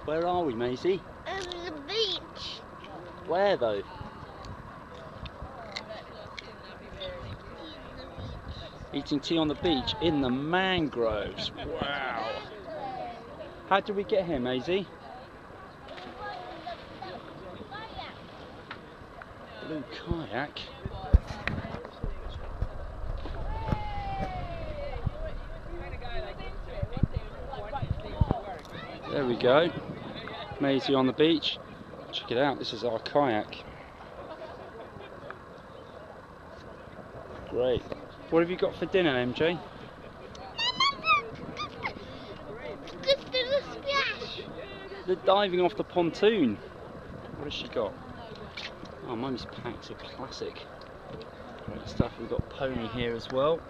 Where are we, Maisie? On the beach. Where though? Eating tea on the beach in the mangroves. Wow. How did we get here, Maisie? Blue kayak. There we go. Maisie on the beach. Check it out, this is our kayak. Great. What have you got for dinner, MJ? Just do the splash. They're diving off the pontoon. What has she got? Oh, Mummy's packs are classic. Great stuff. We've got Pony here as well.